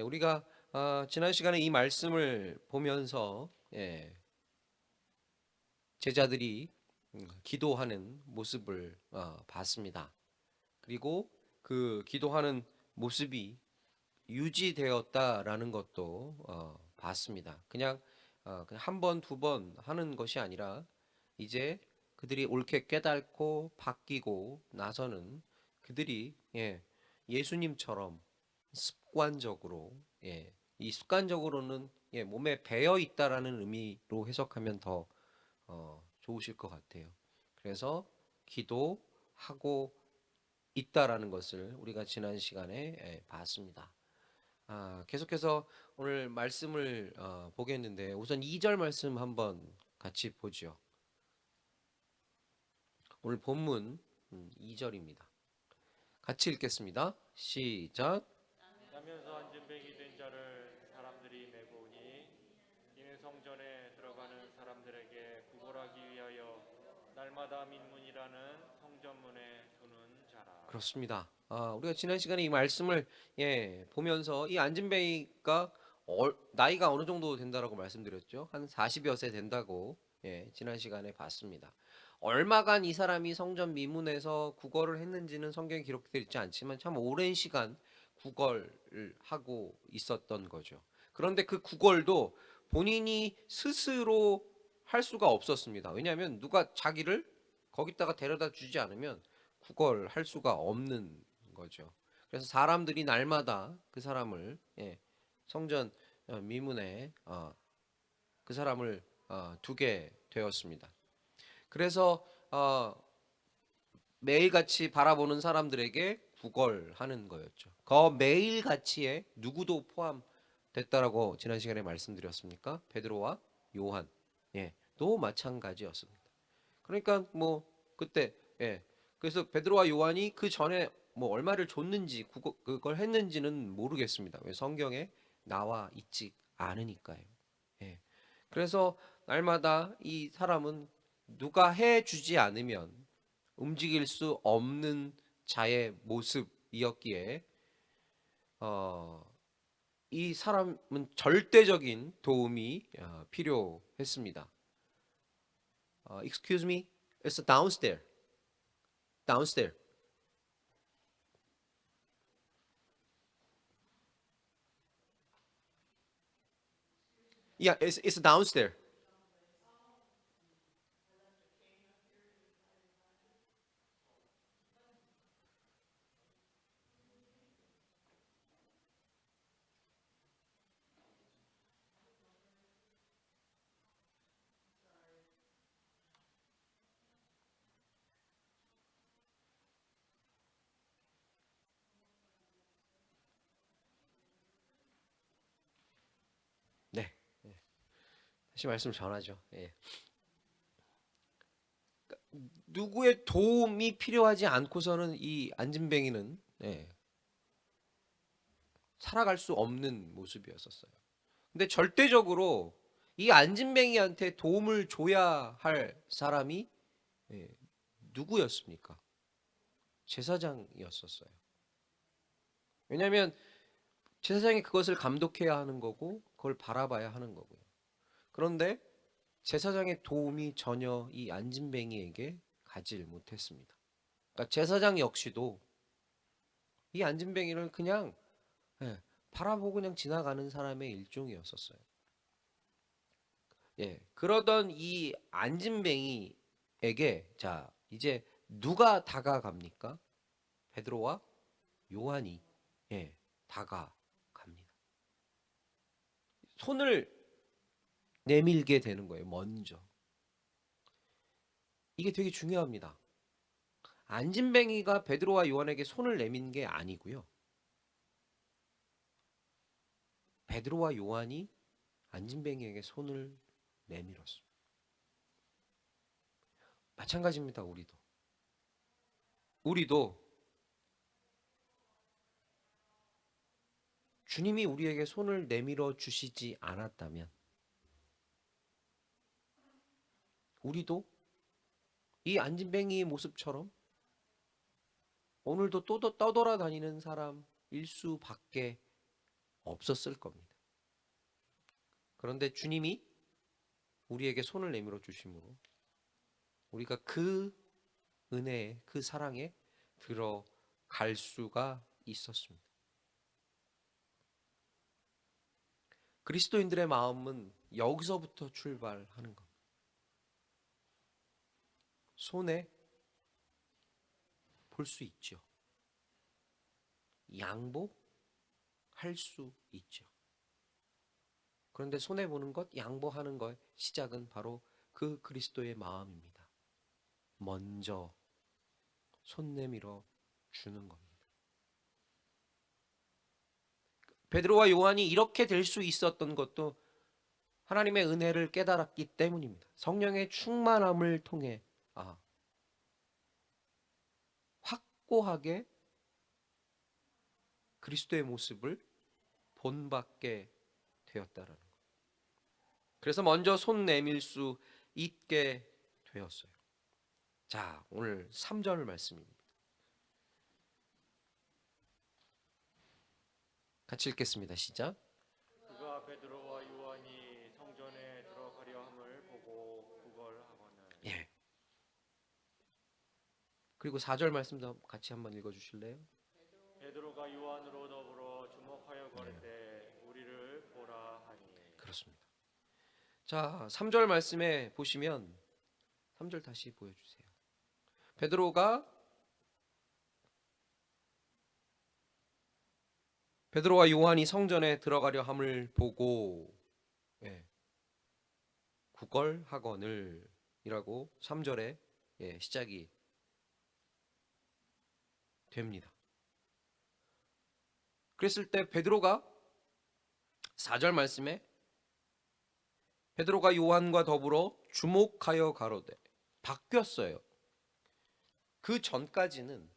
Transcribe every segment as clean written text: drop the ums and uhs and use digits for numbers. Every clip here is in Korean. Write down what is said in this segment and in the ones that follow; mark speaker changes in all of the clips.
Speaker 1: 우리가 지난 시간에 이 말씀을 보면서 제자들이 기도하는 모습을 봤습니다. 그리고 그 기도하는 모습이 유지되었다라는 것도 봤습니다. 그냥 한 번, 두 번 하는 것이 아니라 이제 그들이 옳게 깨닫고 바뀌고 나서는 그들이 예수님처럼 습관적으로 이 습관적으로는 몸에 배어 있다라는 의미로 해석하면 더 좋으실 것 같아요. 그래서 기도하고 있다라는 것을 우리가 지난 시간에 봤습니다. 계속해서 오늘 말씀을 보겠는데 우선 2절 말씀 한번 같이 보죠. 오늘 본문 2절입니다. 같이 읽겠습니다. 시작.
Speaker 2: 자면서 안진뱅이 된 자를 사람들이 메고 오니 이는 성전에 들어가는 사람들에게 구걸하기 위하여 날마다 민문이라는 성전문에 두는 자라.
Speaker 1: 그렇습니다. 우리가 지난 시간에 이 말씀을 보면서 이 안진뱅이가 나이가 어느 정도 된다라고 말씀드렸죠? 한 40여 세 된다고 지난 시간에 봤습니다. 얼마간 이 사람이 성전 미문에서 구걸을 했는지는 성경에 기록되어 있지 않지만 참 오랜 시간 구걸을 하고 있었던 거죠. 그런데 그 구걸도 본인이 스스로 할 수가 없었습니다. 왜냐하면 누가 자기를 거기다가 데려다 주지 않으면 구걸할 수가 없는 거죠. 그래서 사람들이 날마다 그 사람을 성전 미문에 그 사람을 두게 되었습니다. 그래서 매일같이 바라보는 사람들에게 구걸하는 거였죠. 그 매일같이에 누구도 포함됐다라고 지난 시간에 말씀드렸습니까? 베드로와 요한, 또 마찬가지였습니다. 그러니까 뭐 그때 그래서 베드로와 요한이 그 전에 뭐 얼마를 줬는지 그걸 했는지는 모르겠습니다. 왜 성경에 나와 있지 않으니까요. 예. 그래서 날마다 이 사람은 누가 해 주지 않으면 움직일 수 없는 자의 모습이었기에 어, 이 사람은 절대적인 도움이 필요했습니다. Excuse me, it's downstairs. Downstairs. Yeah, it's downstairs. 네. 다시 말씀 전하죠. 누구의 도움이 필요하지 않고서는 이 안진뱅이는 살아갈 수 없는 모습이었었어요. 근데 절대적으로 이 안진뱅이한테 도움을 줘야 할 사람이 예, 누구였습니까? 제사장이었었어요. 왜냐하면 제사장이 그것을 감독해야 하는 거고 그걸 바라봐야 하는 거고요. 그런데 제사장의 도움이 전혀 이 안진뱅이에게 가질 못했습니다. 그러니까 제사장 역시도 이 안진뱅이를 그냥 바라보고 그냥 지나가는 사람의 일종이었었어요. 그러던 이 안진뱅이에게 자 이제 누가 다가갑니까? 베드로와 요한이 다가갑니다. 손을 내밀게 되는 거예요. 먼저 이게 되게 중요합니다. 안진뱅이가 베드로와 요한에게 손을 내민 게 아니고요. 베드로와 요한이 안진뱅이에게 손을 내밀었습니다. 마찬가지입니다. 우리도 주님이 우리에게 손을 내밀어 주시지 않았다면 우리도 이 안진뱅이의 모습처럼 오늘도 또 떠돌아다니는 사람일 수밖에 없었을 겁니다. 그런데 주님이 우리에게 손을 내밀어 주심으로 우리가 그 은혜에, 그 사랑에 들어갈 수가 있었습니다. 그리스도인들의 마음은 여기서부터 출발하는 겁니다. 손에 볼 수 있죠. 양보할 수 있죠. 그런데 손해 보는 것, 양보하는 것 시작은 바로 그 그리스도의 마음입니다. 먼저 손 내밀어 주는 겁니다. 베드로와 요한이 이렇게 될 수 있었던 것도 하나님의 은혜를 깨달았기 때문입니다. 성령의 충만함을 통해 확고하게 그리스도의 모습을 본받게 되었다라는 것. 그래서 먼저 손 내밀 수 있게 되었어요. 자, 오늘 3절 말씀입니다. 같이 읽겠습니다. 시작.
Speaker 2: 그가 베드로와 요한이 성전에 들어가려 함을 보고 구걸하거늘.
Speaker 1: 예. 그리고 4절 말씀도 같이 한번 읽어 주실래요?
Speaker 2: 베드로가 요한으로 더불어 주목하여 걸때 우리를 보라 하니.
Speaker 1: 그렇습니다. 자, 3절 말씀에 보시면 3절 다시 보여주세요. 베드로와 요한이 성전에 들어가려 함을 보고 구걸하거늘 이라고 3절에 시작이 됩니다. 그랬을 때 베드로가 4절 말씀에 베드로가 요한과 더불어 주목하여 가로되 바뀌었어요. 그 전까지는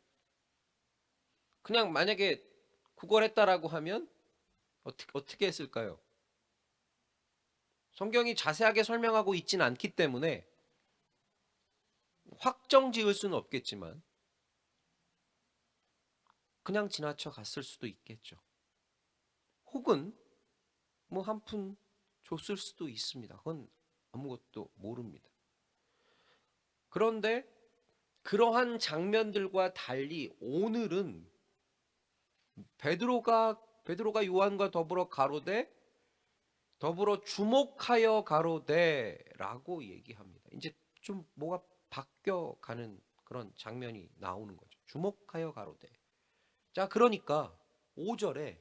Speaker 1: 그냥 만약에 구걸했다라고 하면 어떻게 했을까요? 성경이 자세하게 설명하고 있진 않기 때문에 확정 지을 수는 없겠지만 그냥 지나쳐 갔을 수도 있겠죠. 혹은 뭐 한 푼 줬을 수도 있습니다. 그건 아무것도 모릅니다. 그런데 그러한 장면들과 달리 오늘은 베드로가 요한과 더불어 가로되 더불어 주목하여 가로되라고 얘기합니다. 이제 좀 뭐가 바뀌어가는 그런 장면이 나오는 거죠. 주목하여 가로되. 자, 그러니까 5절에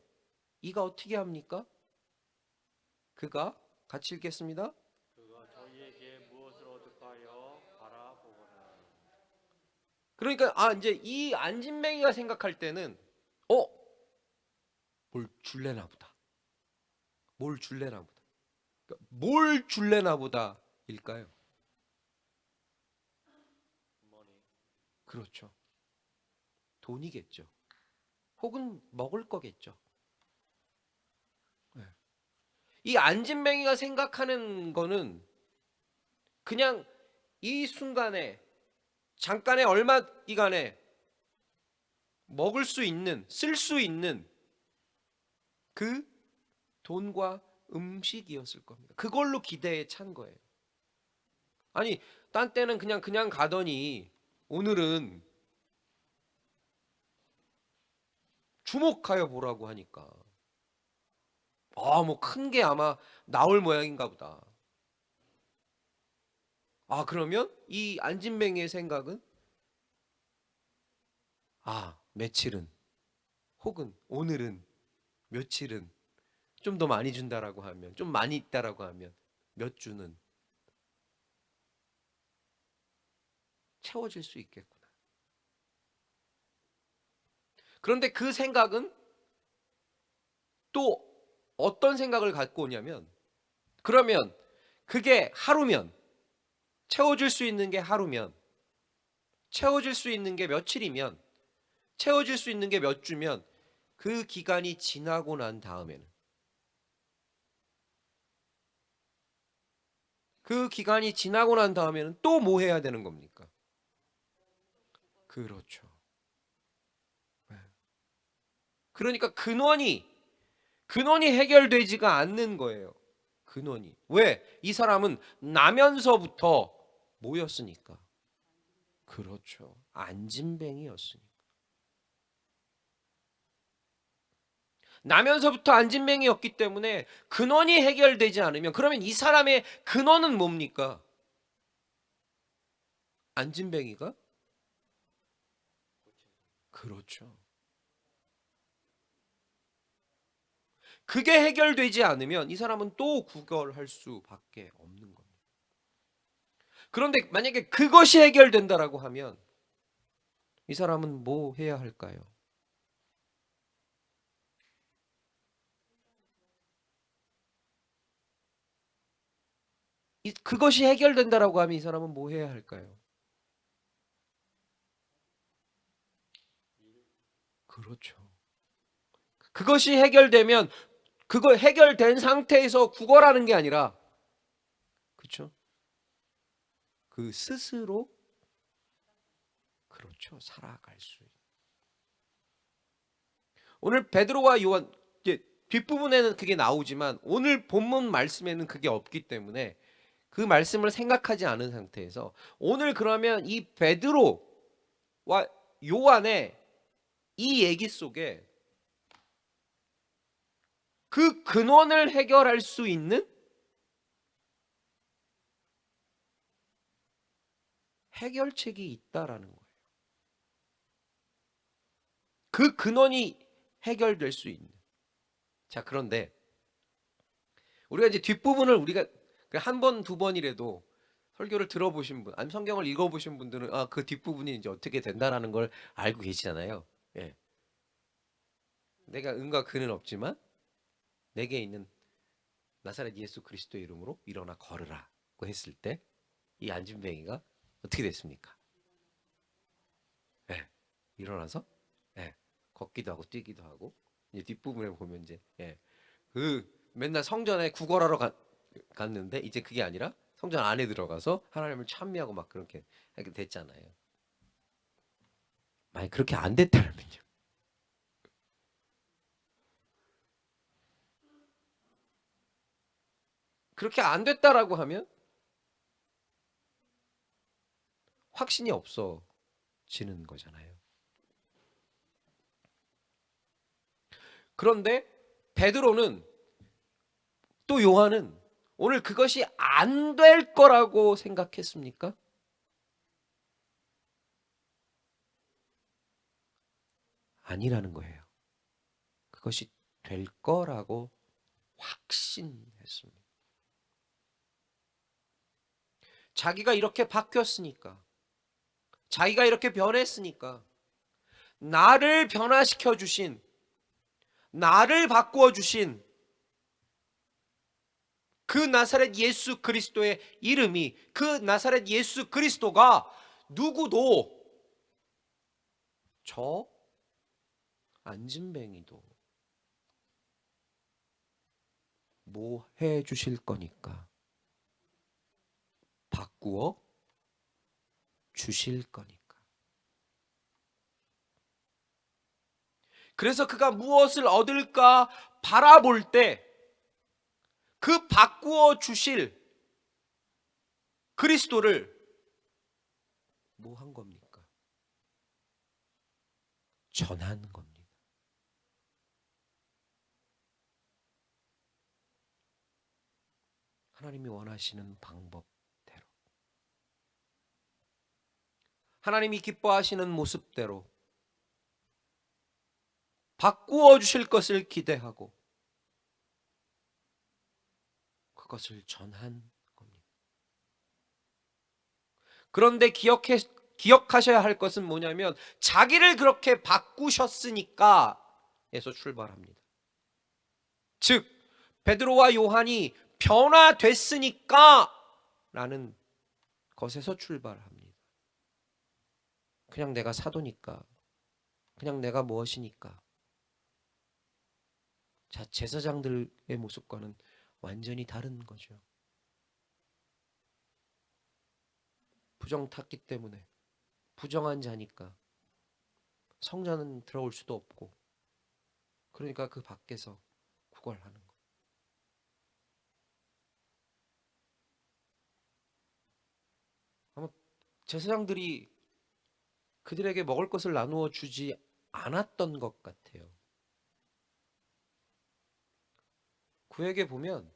Speaker 1: 이가 어떻게 합니까? 그가 같이 읽겠습니다.
Speaker 2: 그가 저희에게 무엇을 얻을까요? 바라보거늘.
Speaker 1: 그러니까 이제 이 안진뱅이가 생각할 때는 뭘 줄래나 보다. 뭘 줄래나 보다. 그러니까 뭘 줄래나 보다일까요?
Speaker 2: 머니.
Speaker 1: 그렇죠. 돈이겠죠. 혹은 먹을 거겠죠. 네. 이 안진뱅이가 생각하는 거는 그냥 이 순간에 잠깐의 얼마 기간에 먹을 수 있는, 쓸 수 있는 그 돈과 음식이었을 겁니다. 그걸로 기대에 찬 거예요. 아니, 딴 때는 그냥 가더니 오늘은 주목하여 보라고 하니까 뭐 큰 게 아마 나올 모양인가 보다. 그러면 이 안진뱅이의 생각은 며칠은 혹은 오늘은 며칠은 좀 더 많이 준다라고 하면 좀 많이 있다라고 하면 몇 주는 채워질 수 있겠구나. 그런데 그 생각은 또 어떤 생각을 갖고 오냐면 그러면 그게 하루면 채워질 수 있는 게 하루면 채워질 수 있는 게 며칠이면 채워질 수 있는 게 몇 주면 그 기간이 지나고 난 다음에는 또 뭐 해야 되는 겁니까? 그렇죠. 네. 그러니까 근원이 근원이 해결되지가 않는 거예요. 근원이. 왜? 이 사람은 나면서부터 뭐였으니까. 그렇죠. 안진뱅이였으니까. 나면서부터 안진뱅이였기 때문에 근원이 해결되지 않으면 그러면 이 사람의 근원은 뭡니까? 안진뱅이가? 그렇죠. 그게 해결되지 않으면 이 사람은 또 구걸할 수밖에 없는 겁니다. 그런데 만약에 그것이 해결된다라고 하면 이 사람은 뭐 해야 할까요? 그것이 해결된다라고 하면 이 사람은 뭐 해야 할까요? 그렇죠. 그것이 해결되면 그거 해결된 상태에서 구걸하는 게 아니라 그렇죠? 그 스스로 그렇죠. 살아갈 수 있는. 오늘 베드로와 요한 이제 뒷부분에는 그게 나오지만 오늘 본문 말씀에는 그게 없기 때문에 그 말씀을 생각하지 않은 상태에서 오늘 그러면 이 베드로와 요한의 이 얘기 속에 그 근원을 해결할 수 있는 해결책이 있다라는 거예요. 그 근원이 해결될 수 있는. 자, 그런데 우리가 이제 뒷부분을 우리가 한 번, 두 번이라도 설교를 들어보신 분, 아니면 성경을 읽어보신 분들은 아, 그 뒷부분이 이제 어떻게 된다라는 걸 알고 계시잖아요. 예. 내가 은과 근은 없지만 내게 있는 나사렛 예수 그리스도의 이름으로 일어나 걸으라고 했을 때 이 안진뱅이가 어떻게 됐습니까? 예. 일어나서 예. 걷기도 하고 뛰기도 하고 이제 뒷부분에 보면 이제 예. 그 맨날 성전에 구걸하러 갔는데 이제 그게 아니라 성전 안에 들어가서 하나님을 찬미하고 막 그렇게 됐잖아요. 만약 그렇게 안 됐다면요. 그렇게 안 됐다라고 하면 확신이 없어지는 거잖아요. 그런데 베드로는 또 요한은 오늘 그것이 안 될 거라고 생각했습니까? 아니라는 거예요. 그것이 될 거라고 확신했습니다. 자기가 이렇게 바뀌었으니까, 자기가 이렇게 변했으니까, 나를 변화시켜 주신, 나를 바꾸어 주신 그 나사렛 예수 그리스도의 이름이, 그 나사렛 예수 그리스도가 누구도 저 안진뱅이도 뭐 해 주실 거니까 바꾸어 주실 거니까. 그래서 그가 무엇을 얻을까 바라볼 때 그 바꾸어 주실 그리스도를 뭐 한 겁니까? 전한 겁니다. 하나님이 원하시는 방법대로, 하나님이 기뻐하시는 모습대로 바꾸어 주실 것을 기대하고 그것을 전한 겁니다. 그런데 기억하셔야 할 것은 뭐냐면 자기를 그렇게 바꾸셨으니까 에서 출발합니다. 즉 베드로와 요한이 변화됐으니까 라는 것에서 출발합니다. 그냥 내가 사도니까, 그냥 내가 무엇이니까. 자, 제사장들의 모습과는 완전히 다른 거죠. 부정 탔기 때문에 부정한 자니까 성전은 들어올 수도 없고 그러니까 그 밖에서 걸 하는 거. 아마 제사장들이 그들에게 먹을 것을 나누어 주지 않았던 것 같아요. 구약에 보면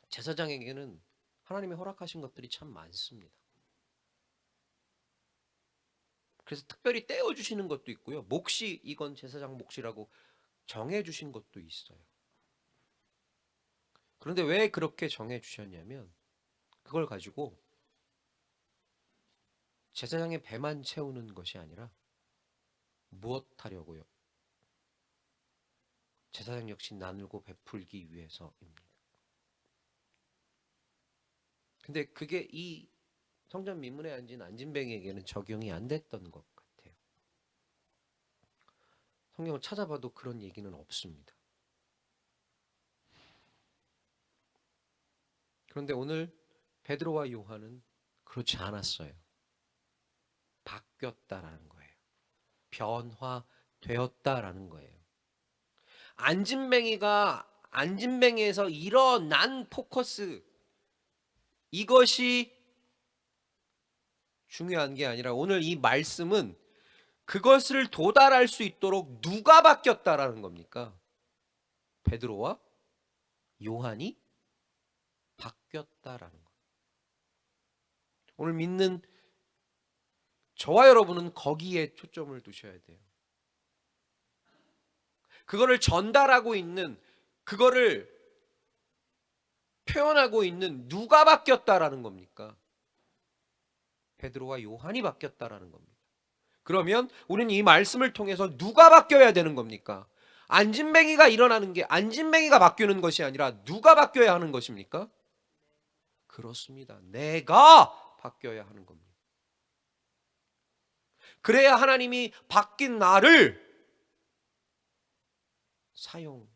Speaker 1: 제사장에게는 하나님이 허락하신 것들이 참 많습니다. 그래서 특별히 떼어주시는 것도 있고요. 몫이 이건 제사장 몫이라고 정해주신 것도 있어요. 그런데 왜 그렇게 정해주셨냐면 그걸 가지고 제사장의 배만 채우는 것이 아니라 무엇 하려고요? 제사장 역시 나누고 베풀기 위해서입니다. 근데 그게 이 성전 민문에 앉은 안진뱅이에게는 적용이 안 됐던 것 같아요. 성경을 찾아봐도 그런 얘기는 없습니다. 그런데 오늘 베드로와 요한은 그렇지 않았어요. 바뀌었다라는 거예요. 변화되었다라는 거예요. 안진뱅이에서 일어난 포커스, 이것이 중요한 게 아니라 오늘 이 말씀은 그것을 도달할 수 있도록 누가 바뀌었다라는 겁니까? 베드로와 요한이 바뀌었다라는 거예요. 오늘 믿는 저와 여러분은 거기에 초점을 두셔야 돼요. 그거를 전달하고 있는, 그거를 표현하고 있는 누가 바뀌었다라는 겁니까? 베드로와 요한이 바뀌었다라는 겁니다. 그러면 우리는 이 말씀을 통해서 누가 바뀌어야 되는 겁니까? 안진뱅이가 일어나는 게 안진뱅이가 바뀌는 것이 아니라 누가 바뀌어야 하는 것입니까? 그렇습니다. 내가 바뀌어야 하는 겁니다. 그래야 하나님이 바뀐 나를 사용하시는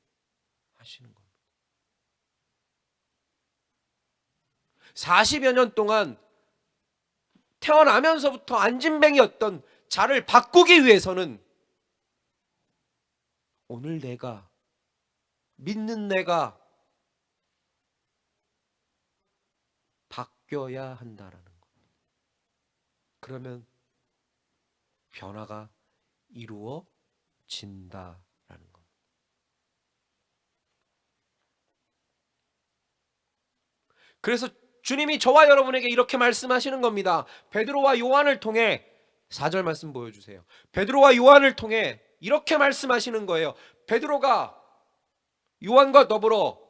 Speaker 1: 겁니다. 40여 년 동안 태어나면서부터 안진뱅이였던 자를 바꾸기 위해서는 오늘 내가, 믿는 내가 바뀌어야 한다라는 겁니다. 그러면 변화가 이루어진다라는 겁니다. 그래서 주님이 저와 여러분에게 이렇게 말씀하시는 겁니다. 베드로와 요한을 통해 4절 말씀 보여주세요. 베드로와 요한을 통해 이렇게 말씀하시는 거예요. 베드로가 요한과 더불어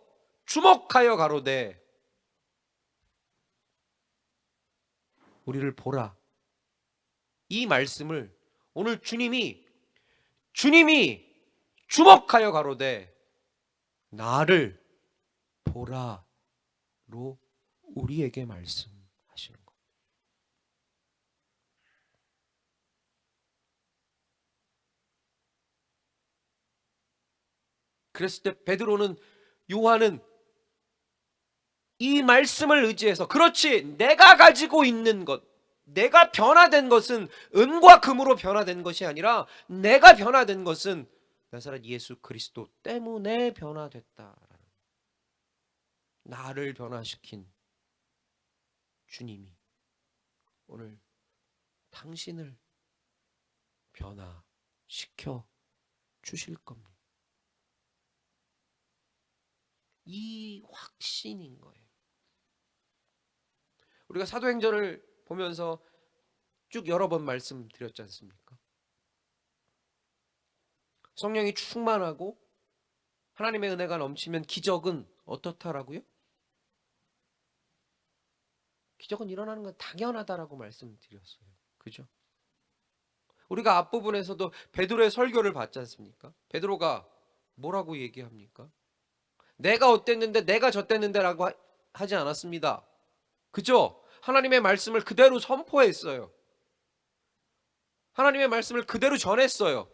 Speaker 1: 주목하여 가로되 우리를 보라. 이 말씀을 오늘 주님이 주목하여 가로되 나를 보라로 우리에게 말씀하시는 겁니다. 그랬을 때 베드로는, 요한은 이 말씀을 의지해서, 그렇지, 내가 가지고 있는 것, 내가 변화된 것은 은과 금으로 변화된 것이 아니라 내가 변화된 것은 나사렛 예수 그리스도 때문에 변화됐다라는, 나를 변화시킨 주님이 오늘 당신을 변화시켜 주실 겁니다. 이 확신인 거예요. 우리가 사도행전을 보면서 쭉 여러 번 말씀드렸지 않습니까? 성령이 충만하고 하나님의 은혜가 넘치면 기적은 어떻다라고요? 기적은 일어나는 건 당연하다라고 말씀드렸어요. 그죠? 우리가 앞부분에서도 베드로의 설교를 봤지 않습니까? 베드로가 뭐라고 얘기합니까? 내가 어땠는데 내가 저땠는데 라고 하지 않았습니다. 그죠? 하나님의 말씀을 그대로 선포했어요. 하나님의 말씀을 그대로 전했어요.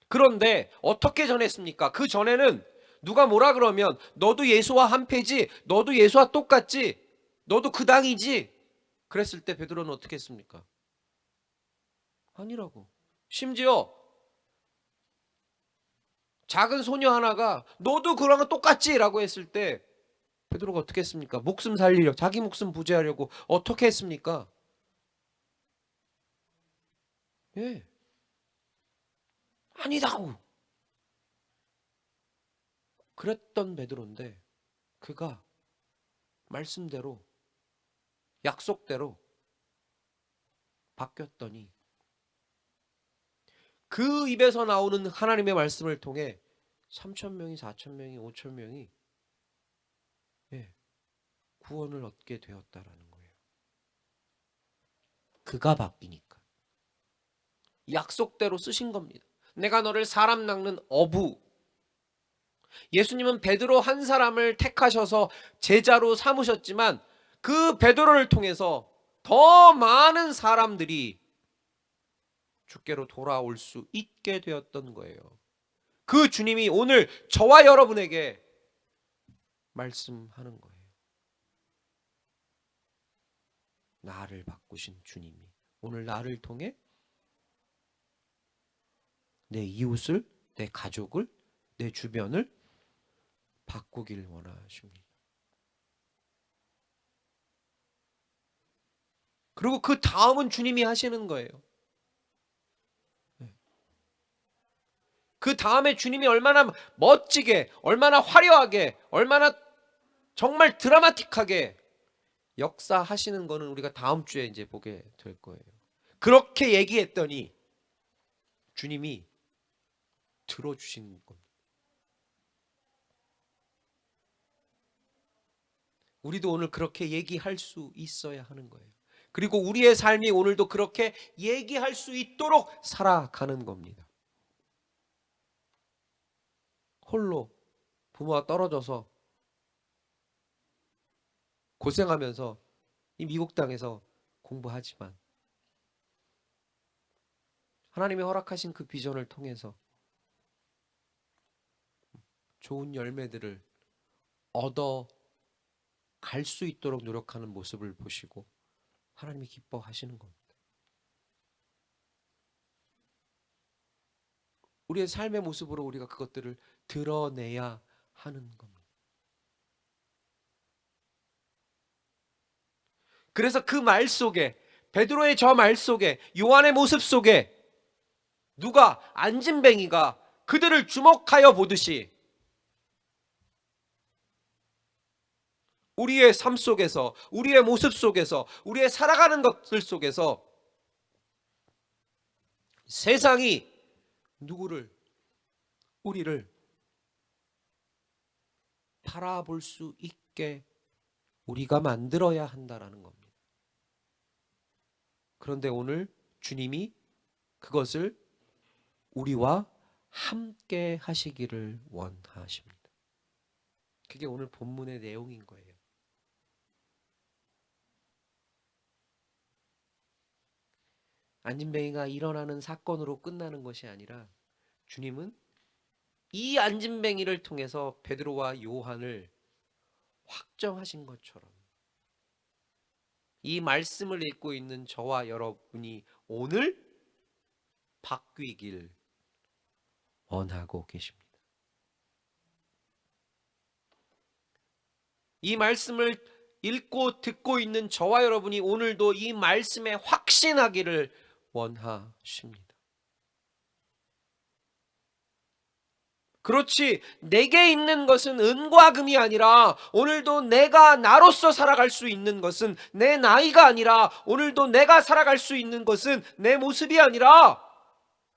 Speaker 1: 그런데 어떻게 전했습니까? 그 전에는 누가 뭐라 그러면 너도 예수와 한패지, 너도 예수와 똑같지, 너도 그 당이지, 그랬을 때 베드로는 어떻게 했습니까? 아니라고. 심지어 작은 소녀 하나가 너도 그런 거 똑같지? 라고 했을 때 베드로가 어떻게 했습니까? 목숨 살리려고, 자기 목숨 부지하려고 어떻게 했습니까? 예, 아니다고 그랬던 베드로인데 그가 말씀대로 약속대로 바뀌었더니 그 입에서 나오는 하나님의 말씀을 통해 3천 명이 4천 명이 5천 명이 예, 구원을 얻게 되었다라는 거예요. 그가 바뀌니까 약속대로 쓰신 겁니다. 내가 너를 사람 낚는 어부. 예수님은 베드로 한 사람을 택하셔서 제자로 삼으셨지만 그 베드로를 통해서 더 많은 사람들이 주께로 돌아올 수 있게 되었던 거예요. 그 주님이 오늘 저와 여러분에게 말씀하는 거예요. 나를 바꾸신 주님이 오늘 나를 통해 내 이웃을, 내 가족을, 내 주변을 바꾸길 원하십니다. 그리고 그 다음은 주님이 하시는 거예요. 그 다음에 주님이 얼마나 멋지게, 얼마나 화려하게, 얼마나 정말 드라마틱하게 역사하시는 거는 우리가 다음 주에 이제 보게 될 거예요. 그렇게 얘기했더니 주님이 들어주신 겁니다. 우리도 오늘 그렇게 얘기할 수 있어야 하는 거예요. 그리고 우리의 삶이 오늘도 그렇게 얘기할 수 있도록 살아가는 겁니다. 홀로 부모와 떨어져서 고생하면서 이 미국 땅에서 공부하지만 하나님이 허락하신 그 비전을 통해서 좋은 열매들을 얻어 갈 수 있도록 노력하는 모습을 보시고 하나님이 기뻐하시는 겁니다. 우리의 삶의 모습으로 우리가 그것들을 드러내야 하는 겁니다. 그래서 그 말 속에 베드로의 저 말 속에 요한의 모습 속에 누가 안진뱅이가 그들을 주목하여 보듯이 우리의 삶 속에서 우리의 모습 속에서 우리의 살아가는 것들 속에서 세상이 누구를 우리를 바라볼 수 있게 우리가 만들어야 한다라는 겁니다. 그런데 오늘 주님이 그것을 우리와 함께 하시기를 원하십니다. 그게 오늘 본문의 내용인 거예요. 안진뱅이가 일어나는 사건으로 끝나는 것이 아니라 주님은 이 안진뱅이를 통해서 베드로와 요한을 확정하신 것처럼 이 말씀을 읽고 있는 저와 여러분이 오늘 바뀌길 원하고 계십니다. 이 말씀을 읽고 듣고 있는 저와 여러분이 오늘도 이 말씀에 확신하기를 원하십니다. 그렇지, 내게 있는 것은 은과 금이 아니라 오늘도 내가 나로서 살아갈 수 있는 것은 내 나이가 아니라 오늘도 내가 살아갈 수 있는 것은 내 모습이 아니라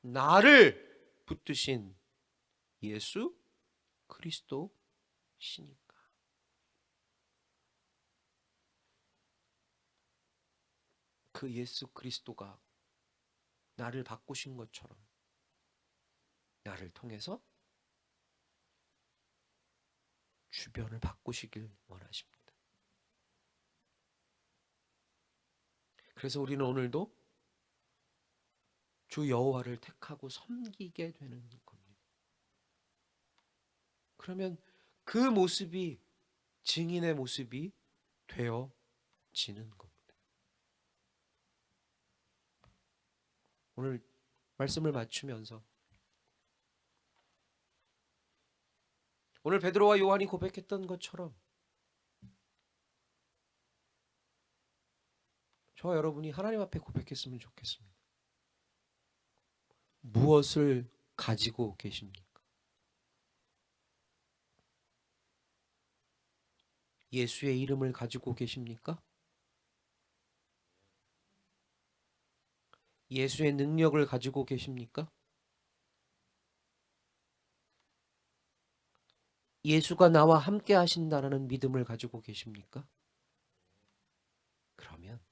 Speaker 1: 나를 붙드신 예수 그리스도시니까. 그 예수 그리스도가 나를 바꾸신 것처럼 나를 통해서 주변을 바꾸시길 원하십니다. 그래서 우리는 오늘도 주 여호와를 택하고 섬기게 되는 겁니다. 그러면 그 모습이 증인의 모습이 되어지는 겁니다. 오늘 말씀을 맞추면서 오늘 베드로와 요한이 고백했던 것처럼 저와 여러분이 하나님 앞에 고백했으면 좋겠습니다. 무엇을 가지고 계십니까? 예수의 이름을 가지고 계십니까? 예수의 능력을 가지고 계십니까? 예수가 나와 함께 하신다라는 믿음을 가지고 계십니까? 그러면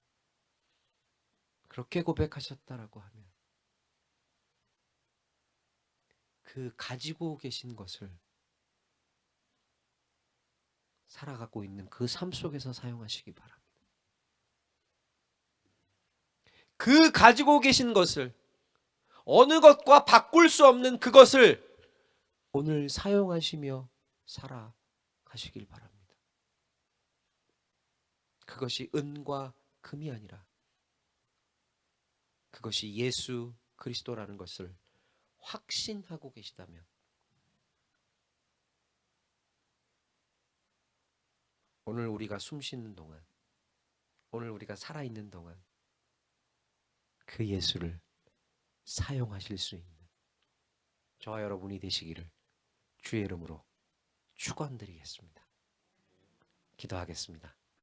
Speaker 1: 그렇게 고백하셨다라고 하면 그 가지고 계신 것을 살아가고 있는 그 삶 속에서 사용하시기 바랍니다. 그 가지고 계신 것을 어느 것과 바꿀 수 없는 그것을 오늘 사용하시며 살아가시길 바랍니다. 그것이 은과 금이 아니라 그것이 예수 그리스도라는 것을 확신하고 계시다면 오늘 우리가 숨 쉬는 동안, 오늘 우리가 살아있는 동안 그 예수를 사용하실 수 있는 저와 여러분이 되시기를 주의 이름으로 축원드리겠습니다. 기도하겠습니다.